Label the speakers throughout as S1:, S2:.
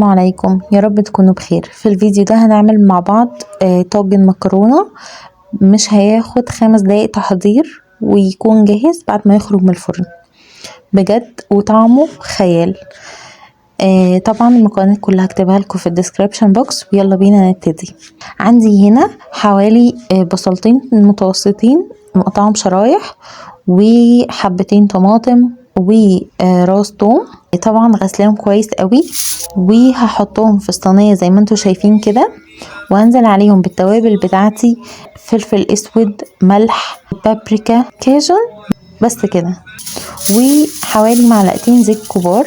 S1: السلام عليكم، يا رب تكونوا بخير. في الفيديو ده هنعمل مع بعض طاجن مكرونة مش هياخد 5 دقايق تحضير ويكون جاهز بعد ما يخرج من الفرن بجد، وطعمه خيال. طبعا المكونات كلها هكتبها لكم في الديسكريبشن بوكس، ويلا بينا نبتدي. عندي هنا حوالي بصلتين متوسطين مقطعهم شرايح، وحبتين طماطم، وراس توم طبعا غسلاهم كويس قوي، وهحطهم في الصينيه زي ما انتم شايفين كده، وهنزل عليهم بالتوابل بتاعتي: فلفل اسود، ملح، بابريكا، كاجون، بس كده، وحوالي معلقتين زيت كبار.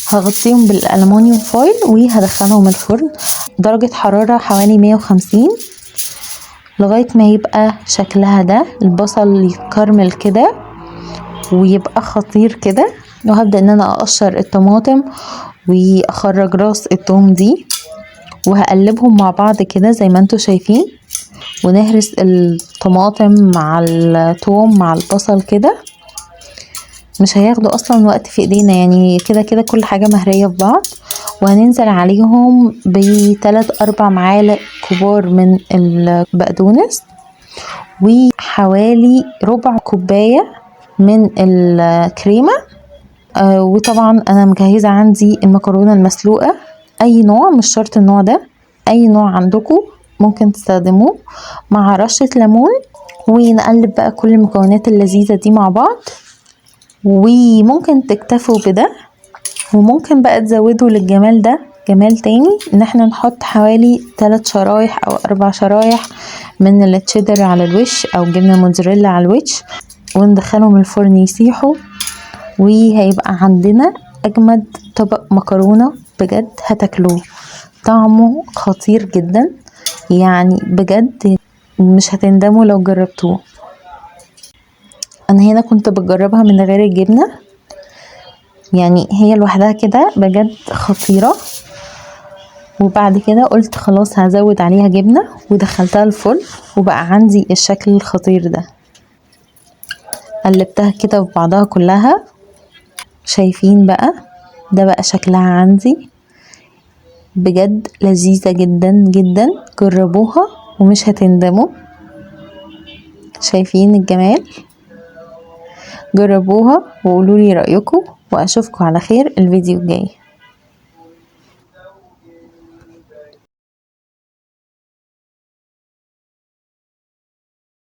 S1: هغطيهم بالألمونيوم فويل وهدخلهم الفرن درجة حرارة حوالي 150 لغاية ما يبقى شكلها ده، البصل يتكرمل كده ويبقى خطير كده. وهبدأ ان انا اقشر الطماطم واخرج راس التوم دي، وهقلبهم مع بعض كده زي ما انتوا شايفين، ونهرس الطماطم مع التوم مع البصل كده. مش هياخدوا اصلا وقت في ايدينا، يعني كده كده كل حاجة مهرية في بعض. وهننزل عليهم ب3-4 معالق كبار من البقدونس، وحوالي ربع كوباية من الكريمة. وطبعا انا مجهزة عندي المكرونة المسلوقة، اي نوع، مش شرط النوع ده، اي نوع عندكم ممكن تستخدموه، مع رشة ليمون. ونقلب بقى كل المكونات اللذيذة دي مع بعض، وممكن تكتفوا بده، وممكن بقى تزودوا للجمال ده جمال تاني، ان احنا نحط حوالي 3 شرايح او 4 شرايح من التشيدر على الوش، او جبنة موتزاريلا على الوش، وندخلهم الفرن يسيحوا، وهيبقى عندنا اجمد طبق مكرونة بجد. هتاكلوه طعمه خطير جدا، يعني بجد مش هتندموا لو جربتوه. انا هنا كنت بجربها من غير الجبنة، يعني هي لوحدها كده بجد خطيرة، وبعد كده قلت خلاص هزود عليها جبنة ودخلتها الفرن، وبقى عندي الشكل الخطير ده. قلبتها كده في بعضها كلها، شايفين بقى ده بقى شكلها عندي بجد لذيذة جدا جدا. جربوها ومش هتندموا. شايفين الجمال؟ جربوها وقولولي رأيكم، واشوفكم على خير الفيديو الجاي.